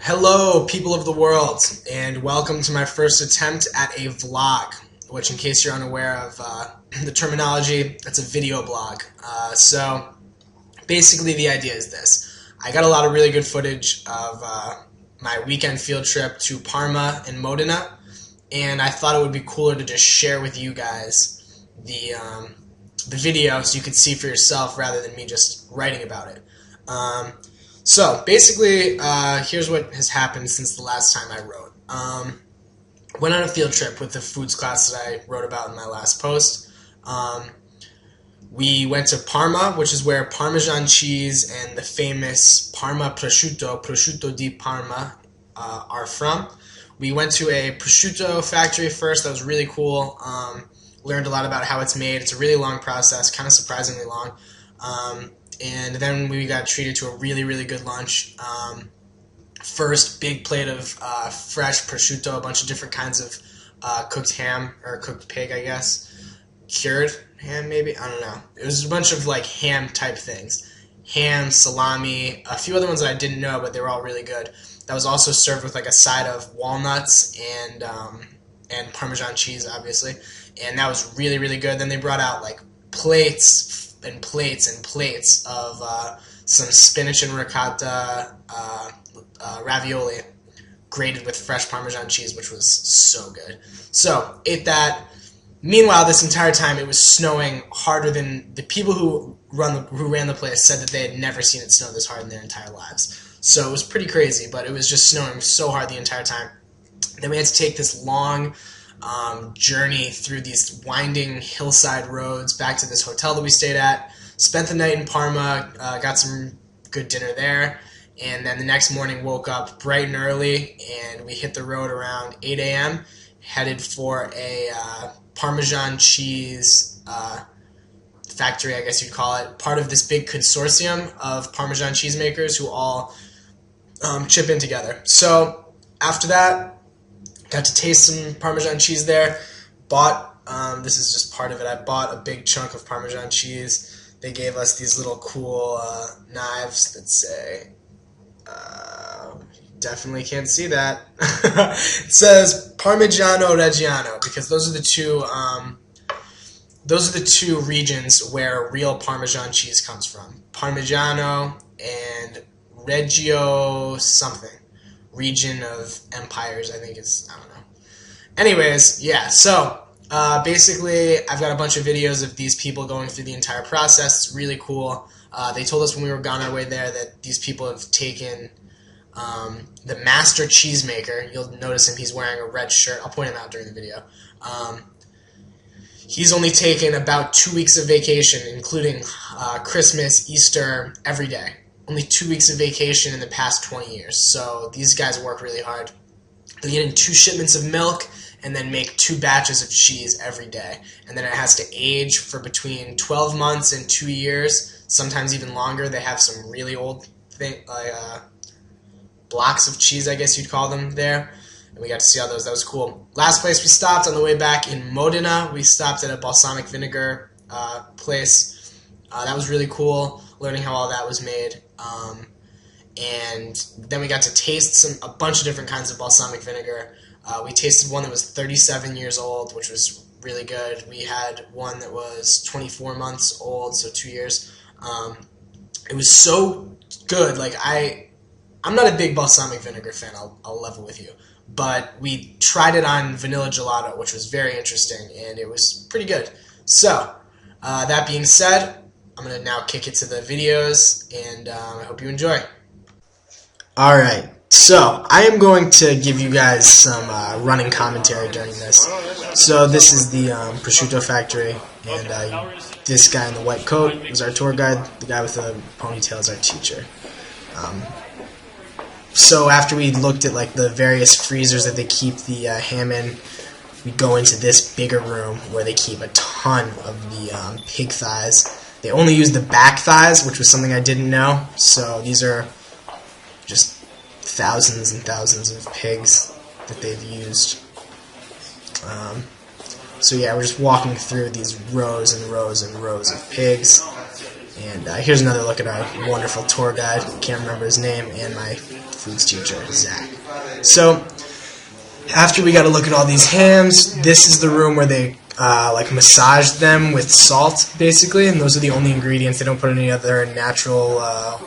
Hello, people of the world, and welcome to my first attempt at a vlog, which, in case you're unaware of the terminology, it's a video blog. So, basically the idea is this. I got a lot of really good footage of my weekend field trip to Parma and Modena, and I thought it would be cooler to just share with you guys the video so you could see for yourself rather than me just writing about it. So basically, here's what has happened since the last time I wrote. Went on a field trip with the foods class that I wrote about in my last post. We went to Parma, which is where Parmesan cheese and the famous Parma prosciutto di Parma, are from. We went to a prosciutto factory first. That was really cool. Learned a lot about how it's made. It's a really long process, kind of surprisingly long. And then we got treated to a really good lunch. First big plate of fresh prosciutto, a bunch of different kinds of cooked ham, or cooked pig, I guess. Cured ham, maybe? I don't know. It was a bunch of like ham type things. Ham, salami, a few other ones that I didn't know, but they were all really good. That was also served with like a side of walnuts and Parmesan cheese, obviously. And that was really good. Then they brought out like plates and plates of some spinach and ricotta ravioli grated with fresh Parmesan cheese, which was so good. So, ate that. Meanwhile, this entire time it was snowing harder than the people who ran the place said that they had never seen it snow this hard in their entire lives. So it was pretty crazy, but it was just snowing so hard the entire time. Then we had to take this long journey through these winding hillside roads back to this hotel that we stayed at. Spent the night in Parma, got some good dinner there, and then the next morning woke up bright and early, and we hit the road around 8 a.m., headed for a Parmesan cheese factory, I guess you'd call it, part of this big consortium of Parmesan cheesemakers who all chip in together. So after that, got to taste some Parmesan cheese there. Bought, this is just part of it, I bought a big chunk of Parmesan cheese. They gave us these little cool knives that say, definitely can't see that. It says Parmigiano Reggiano, because those are the two regions where real Parmesan cheese comes from. Parmigiano and Reggio something. Region of empires, I think is, I don't know. Anyways, yeah, so basically I've got a bunch of videos of these people going through the entire process. It's really cool. They told us when we were on our way there that these people have taken the master cheesemaker. You'll notice him, he's wearing a red shirt. I'll point him out during the video. He's only taken about 2 weeks of vacation, including Christmas, Easter, every day. Only 2 weeks of vacation in the past 20 years. So these guys work really hard. They get in 2 shipments of milk and then make 2 batches of cheese every day. And then it has to age for between 12 months and 2 years, sometimes even longer. They have some really old blocks of cheese, I guess you'd call them, there. And we got to see all those. That was cool. Last place we stopped on the way back in Modena, we stopped at a balsamic vinegar place. That was really cool, learning how all that was made. And then we got to taste a bunch of different kinds of balsamic vinegar. We tasted one that was 37 years old, which was really good. We had one that was 24 months old, so 2 years. It was so good. Like, I'm not a big balsamic vinegar fan, I'll level with you. But we tried it on vanilla gelato, which was very interesting, and it was pretty good. So, that being said, I'm going to now kick it to the videos, and I hope you enjoy. Alright, so I am going to give you guys some running commentary during this. So this is the prosciutto factory, and this guy in the white coat is our tour guide. The guy with the ponytail is our teacher. So after we looked at like the various freezers that they keep the ham in, we go into this bigger room where they keep a ton of the pig thighs. They only use the back thighs, which was something I didn't know. So these are just thousands and thousands of pigs that they've used. So yeah, we're just walking through these rows and rows and rows of pigs. And here's another look at our wonderful tour guide. Can't remember his name, and my foods teacher, Zach. So after we got to look at all these hams, this is the room where they like massage them with salt, basically, and those are the only ingredients. They don't put any other natural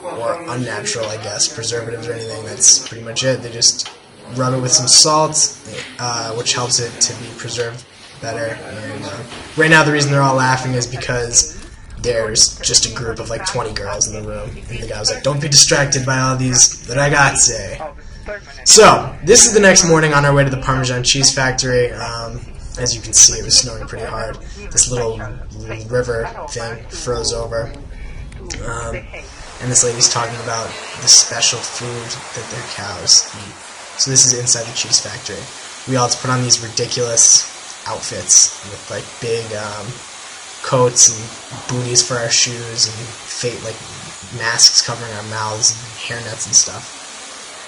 or unnatural, I guess, preservatives or anything. That's pretty much it. They just rub it with some salt, which helps it to be preserved better. And right now the reason they're all laughing is because there's just a group of like 20 girls in the room, and the guy was like, "Don't be distracted by all these ragazze." So this is the next morning on our way to the Parmesan cheese factory. As you can see, it was snowing pretty hard. This little river thing froze over. And this lady's talking about the special food that their cows eat. So this is inside the cheese factory. We all had to put on these ridiculous outfits with like big coats and booties for our shoes and like masks covering our mouths and hairnets and stuff.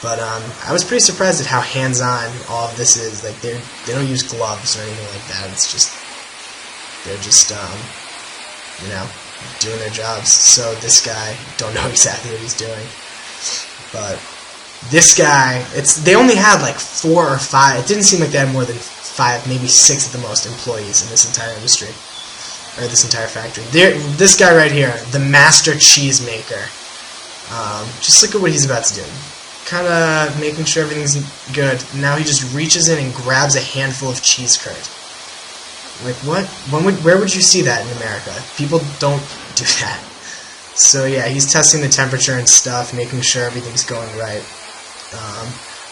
But I was pretty surprised at how hands-on all of this is. Like they don't use gloves or anything like that. It's just they're just you know, doing their jobs. So this guy, don't know exactly what he's doing, but this guy, they only had like 4 or 5. It didn't seem like they had more than 5, maybe 6 at the most employees in this entire industry, or this entire factory. This guy right here, the master cheese maker. Just look at what he's about to do. Kind of making sure everything's good. Now he just reaches in and grabs a handful of cheese curd. Like what? Where would you see that in America? People don't do that. So yeah, he's testing the temperature and stuff, making sure everything's going right.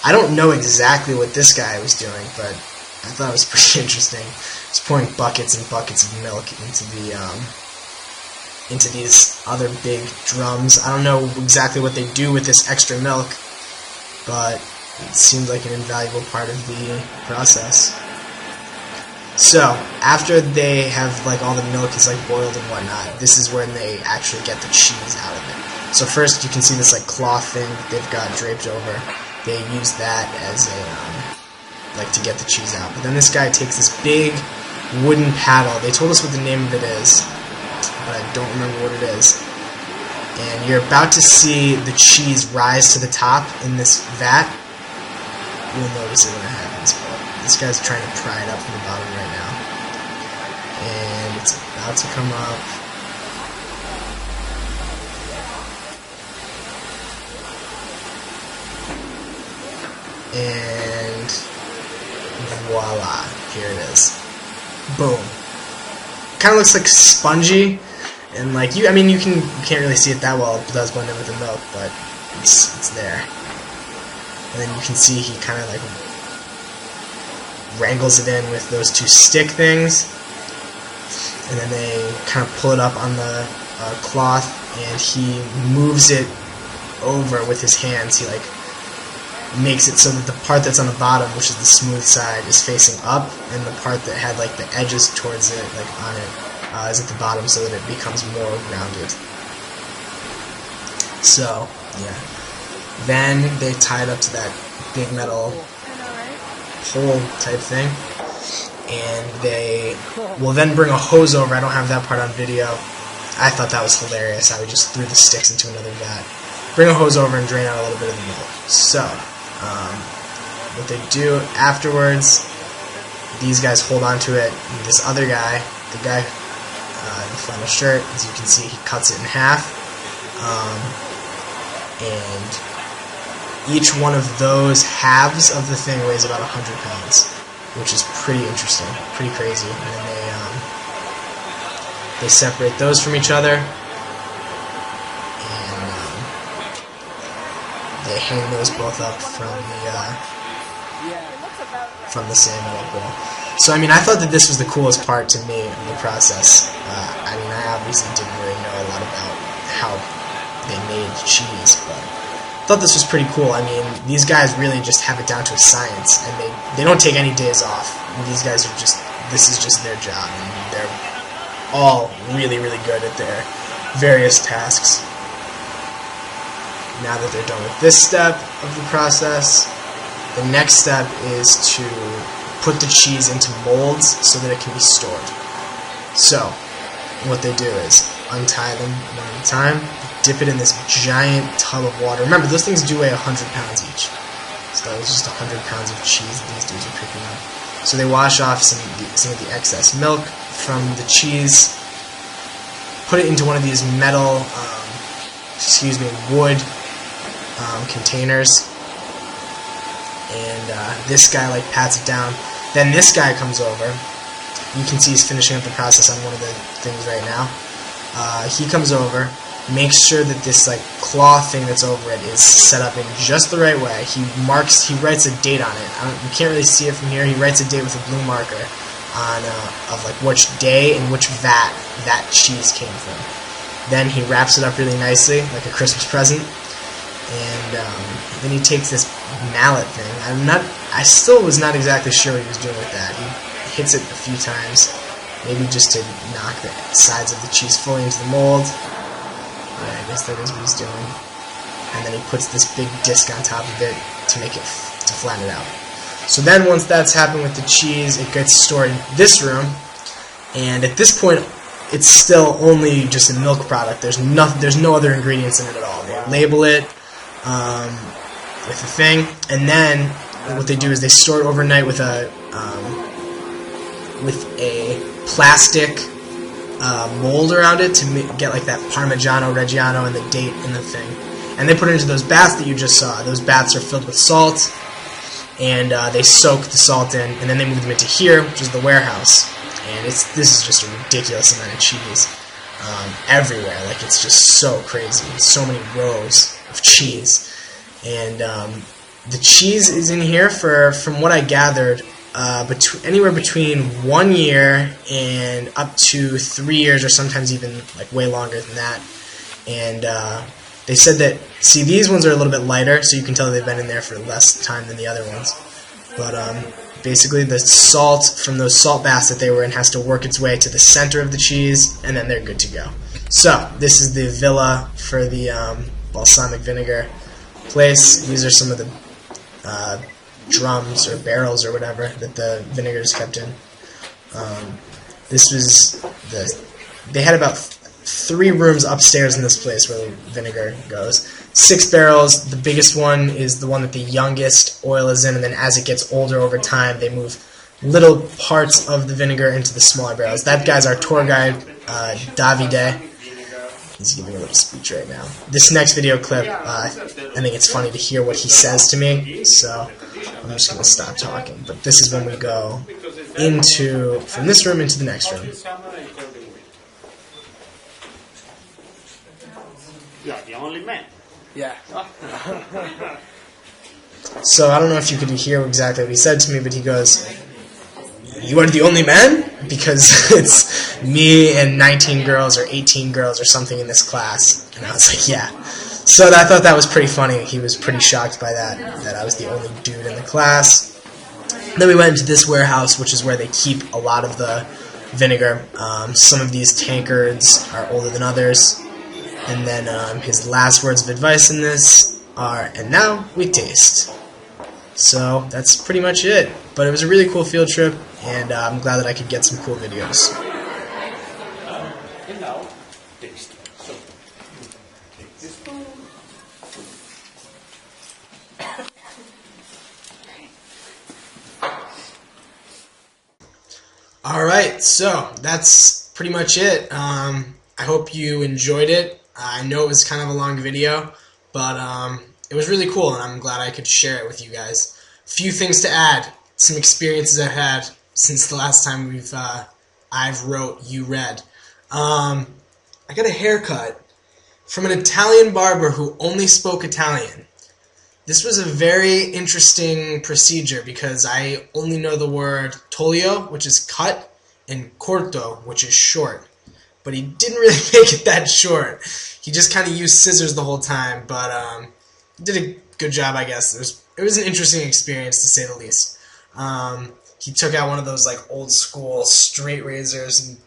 I don't know exactly what this guy was doing, but I thought it was pretty interesting. He's pouring buckets and buckets of milk into these other big drums. I don't know exactly what they do with this extra milk, but it seemed like an invaluable part of the process. So after they have like all the milk is like boiled and whatnot, this is when they actually get the cheese out of it. So first you can see this like cloth thing that they've got draped over. They use that as a like to get the cheese out. But then this guy takes this big wooden paddle. They told us what the name of it is, but I don't remember what it is. And you're about to see the cheese rise to the top in this vat. You'll notice it when it happens, but this guy's trying to pry it up from the bottom right now. And it's about to come up. And voila, here it is. Boom. Kind of looks like spongy. And like you can't really see it that well. It does blend in with the milk, but it's there. And then you can see he kind of like wrangles it in with those 2 stick things, and then they kind of pull it up on the cloth, and he moves it over with his hands. He like makes it so that the part that's on the bottom, which is the smooth side, is facing up, and the part that had like the edges towards it, like on it, is at the bottom, so that it becomes more rounded. So, yeah. Then they tie it up to that big metal pole type thing, and they will then bring a hose over. I don't have that part on video. I thought that was hilarious. I would just threw the sticks into another vat. Bring a hose over and drain out a little bit of the milk. So, what they do afterwards, these guys hold on to it, and this other guy, the guy in the flannel shirt, as you can see, he cuts it in half, and each one of those halves of the thing weighs about 100 pounds, which is pretty interesting, pretty crazy. And then they separate those from each other, and they hang those both up from the same metal pole. So, I thought that this was the coolest part to me of the process. I obviously didn't really know a lot about how they made cheese, but I thought this was pretty cool. These guys really just have it down to a science, and they don't take any days off. These guys are this is just their job, and they're all really, really good at their various tasks. Now that they're done with this step of the process, the next step is to put the cheese into molds so that it can be stored. So, what they do is untie them one at a time, dip it in this giant tub of water. Remember, those things do weigh 100 pounds each. So that was just 100 pounds of cheese that these dudes are picking up. So they wash off some of the excess milk from the cheese, put it into one of these metal, wood containers, and this guy like pats it down. Then this guy comes over. You can see he's finishing up the process on one of the things right now. He comes over, makes sure that this like cloth thing that's over it is set up in just the right way. He writes a date on it. You can't really see it from here. He writes a date with a blue marker on of like which day and which vat that cheese came from. Then he wraps it up really nicely, like a Christmas present, and then he takes this mallet thing. I still was not exactly sure what he was doing with that. He hits it a few times, maybe just to knock the sides of the cheese fully into the mold. Yeah, I guess that is what he's doing. And then he puts this big disc on top of it to make it to flatten it out. So then once that's happened with the cheese, it gets stored in this room, and at this point it's still only just a milk product. There's no other ingredients in it at all. They label it with a thing, and then what they do is they store it overnight with a plastic mold around it to get like that Parmigiano Reggiano and the date and the thing. And they put it into those baths that you just saw. Those baths are filled with salt, and they soak the salt in, and then they move them into here, which is the warehouse. And this is just a ridiculous amount of cheese everywhere. Like, it's just so crazy. So many rows of cheese. And the cheese is in here from what I gathered, anywhere between 1 year and up to 3 years, or sometimes even like way longer than that. And they said that, see, these ones are a little bit lighter, so you can tell they've been in there for less time than the other ones. But basically the salt from those salt baths that they were in has to work its way to the center of the cheese, and then they're good to go. So this is the villa for the balsamic vinegar place. These are some of the drums or barrels or whatever that the vinegar is kept in. They had about 3 rooms upstairs in this place where the vinegar goes. 6 barrels. The biggest one is the one that the youngest oil is in, and then as it gets older over time, they move little parts of the vinegar into the smaller barrels. That guy's our tour guide, Davide. He's giving a little speech right now. This next video clip, I think it's funny to hear what he says to me, so I'm just going to stop talking. But this is when we go from this room into the next room. You are the only man. Yeah. So I don't know if you could hear exactly what he said to me, but he goes, "You are the only man?" Because it's me and 19 girls or 18 girls or something in this class. And I was like, yeah. So I thought that was pretty funny. He was pretty shocked by that I was the only dude in the class. Then we went into this warehouse, which is where they keep a lot of the vinegar. Some of these tankards are older than others. And then his last words of advice in this are, "And now we taste." So that's pretty much it. But it was a really cool field trip, and I'm glad that I could get some cool videos. And now, taste. So, take this spoon. Alright, so that's pretty much it. I hope you enjoyed it. I know it was kind of a long video, but it was really cool, and I'm glad I could share it with you guys. A few things to add, some experiences I've had since the last time I've wrote, you read. I got a haircut from an Italian barber who only spoke Italian. This was a very interesting procedure because I only know the word toglio, which is cut, and corto, which is short. But he didn't really make it that short. He just kind of used scissors the whole time, but he did a good job, I guess. It was an interesting experience, to say the least. He took out one of those like old school straight razors and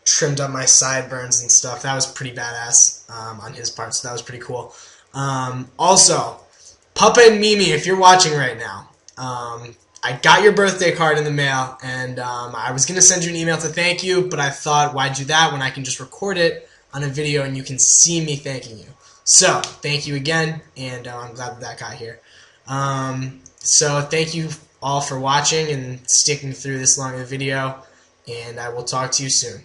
trimmed up my sideburns and stuff. That was pretty badass on his part, so that was pretty cool. Also, Papa and Mimi, if you're watching right now, I got your birthday card in the mail, and I was going to send you an email to thank you, but I thought, why do that when I can just record it on a video and you can see me thanking you. So thank you again, and I'm glad that got here. So thank you all for watching and sticking through this long of a video, and I will talk to you soon.